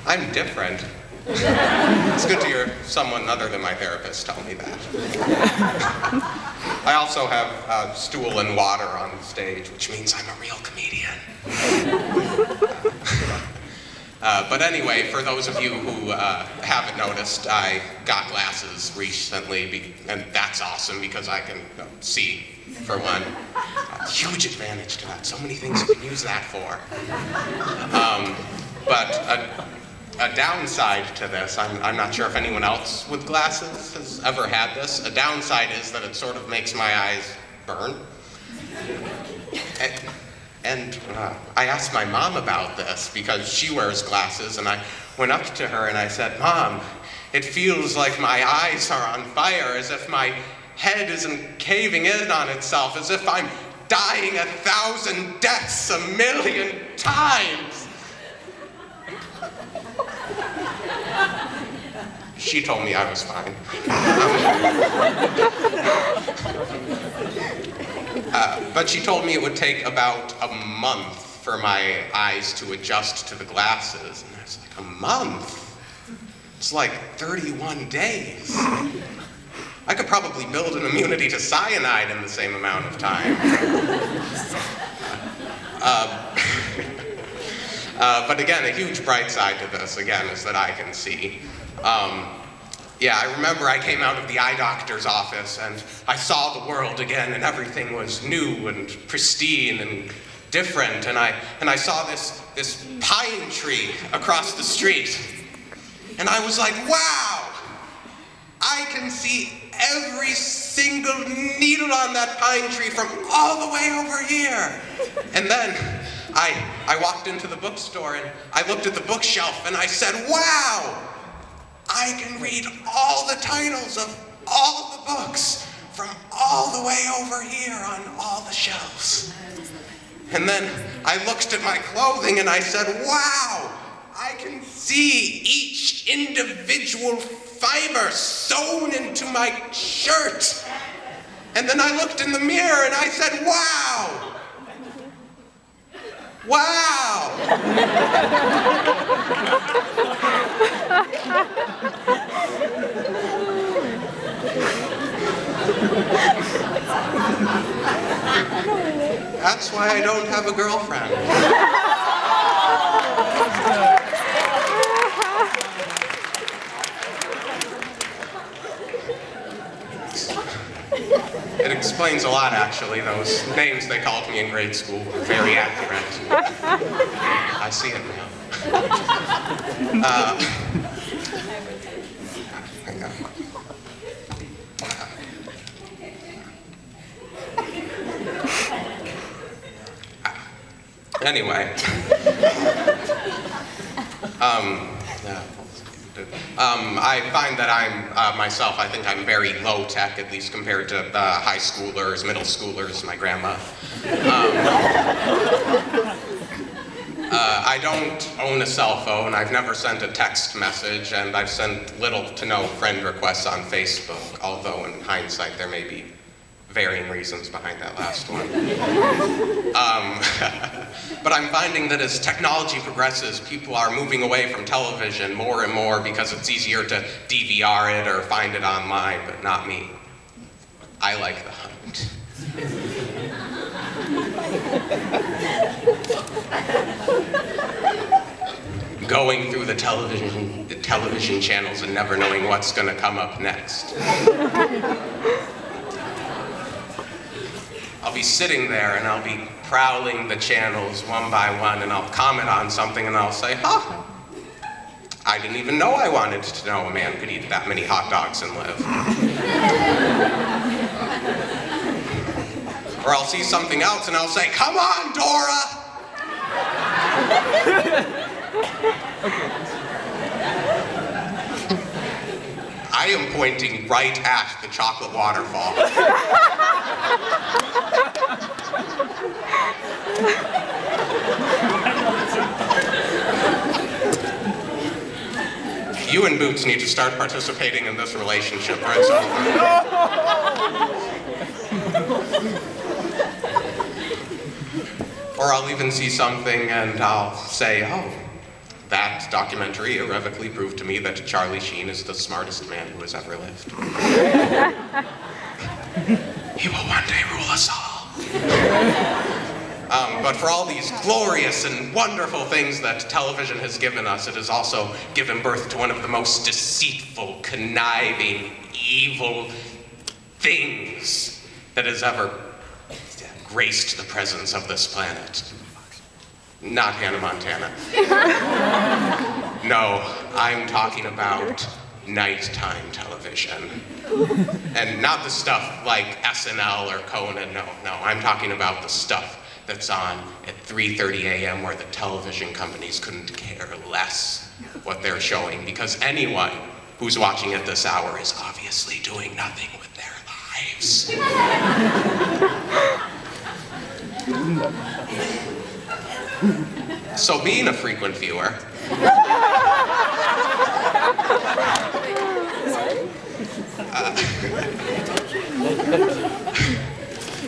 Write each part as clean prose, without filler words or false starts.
I'm different. It's good to hear someone other than my therapist tell me that. I also have stool and water on stage, which means I'm a real comedian. But anyway, for those of you who haven't noticed, I got glasses recently, and that's awesome because I can see, for one. Huge advantage to that. So many things you can use that for. But a downside to this, I'm not sure if anyone else with glasses has ever had this. A downside is that it sort of makes my eyes burn. And I asked my mom about this because she wears glasses, and I went up to her and I said, "Mom, it feels like my eyes are on fire, as if my head isn't caving in on itself, as if I'm dying 1,000 deaths 1,000,000 times." She told me I was fine. But she told me it would take about a month for my eyes to adjust to the glasses. And I was like, a month? It's like 31 days. I could probably build an immunity to cyanide in the same amount of time. But again, a huge bright side to this, again, is that I can see. Yeah, I remember I came out of the eye doctor's office and I saw the world again, and everything was new and pristine and different, and I saw this pine tree across the street, and I was like, wow, I can see every single needle on that pine tree from all the way over here. And then I walked into the bookstore and I looked at the bookshelf and I said, wow, I can read all the titles of all the books from all the way over here on all the shelves. And then I looked at my clothing and I said, wow, I can see each individual fiber sewn into my shirt. And then I looked in the mirror and I said, wow, wow. That's why I don't have a girlfriend. It explains a lot, actually. Those names they called me in grade school were very accurate. I see it now. Hang on. Anyway. I find that I'm, myself, I think I'm very low-tech, at least compared to high schoolers, middle schoolers, my grandma. I don't own a cell phone, I've never sent a text message, and I've sent little to no friend requests on Facebook, although in hindsight there may be varying reasons behind that last one. But I'm finding that as technology progresses, people are moving away from television more and more because it's easier to DVR it or find it online, but not me. I like the hunt. Going through the television channels and never knowing what's going to come up next. I'll be sitting there and I'll be prowling the channels one by one, and I'll comment on something and I'll say, huh, I didn't even know I wanted to know a man could eat that many hot dogs and live. Or I'll see something else and I'll say, come on, Dora! I am pointing right at the chocolate waterfall. You and Boots need to start participating in this relationship or it's over. Or I'll even see something and I'll say, oh, that documentary irrevocably proved to me that Charlie Sheen is the smartest man who has ever lived. He will one day rule us all. But for all these glorious and wonderful things that television has given us, it has also given birth to one of the most deceitful, conniving, evil things that has ever graced the presence of this planet. Not Hannah Montana. No, I'm talking about nighttime television. And not the stuff like SNL or Conan, no, I'm talking about the stuff that's on at 3:30 a.m. where the television companies couldn't care less what they're showing, because anyone who's watching at this hour is obviously doing nothing with their lives. So being a frequent viewer,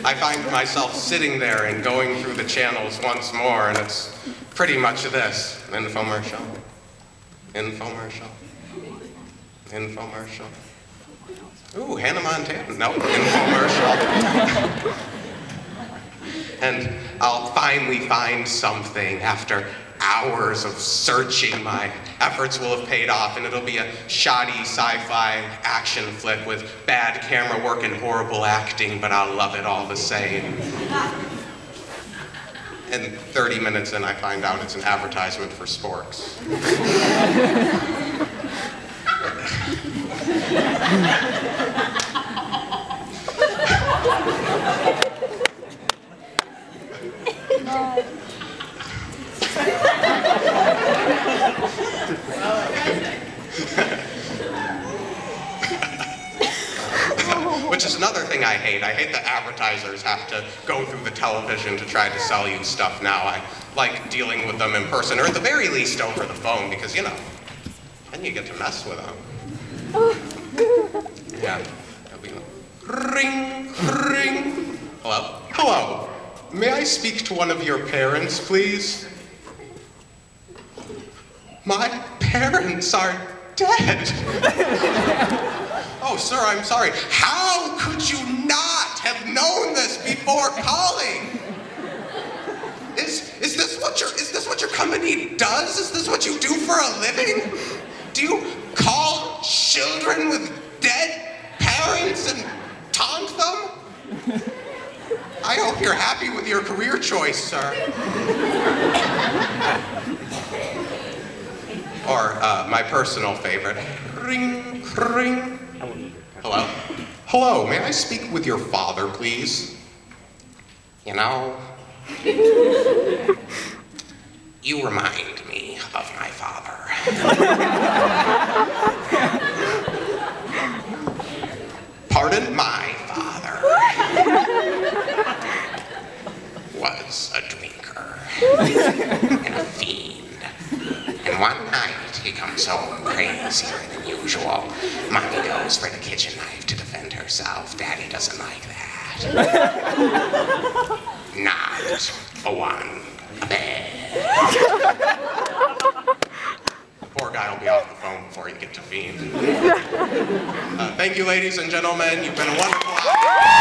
I find myself sitting there and going through the channels once more, and it's pretty much this. Infomercial. Infomercial. Infomercial. Ooh, Hannah Montana. Nope, infomercial. And I'll finally find something after hours of searching. My efforts will have paid off, and it'll be a shoddy sci-fi action flick with bad camera work and horrible acting, but I'll love it all the same. And 30 minutes in, I find out it's an advertisement for sporks. Which is another thing I hate. I hate that advertisers have to go through the television to try to sell you stuff now. I like dealing with them in person, or at the very least over the phone, because, you know, then you get to mess with them. Yeah. It'll be ring, ring. Hello? Hello. May I speak to one of your parents, please? My parents are dead. Oh, sir, I'm sorry. How could you not have known this before calling? Is this what your company does? Is this what you do for a living? Do you call children with dead parents and taunt them? I hope you're happy with your career choice, sir. Or my personal favorite, ring, ring. Hello? Hello, may I speak with your father, please? You know, you remind me of my father. Pardon? My father was a drinker and a fiend. And one night, he comes home crazier than usual. Mommy goes for the kitchen knife to defend herself. Daddy doesn't like that. Not a one, a bed. The poor guy will be off the phone before you get to fiend. Thank you, ladies and gentlemen. You've been a wonderful audience.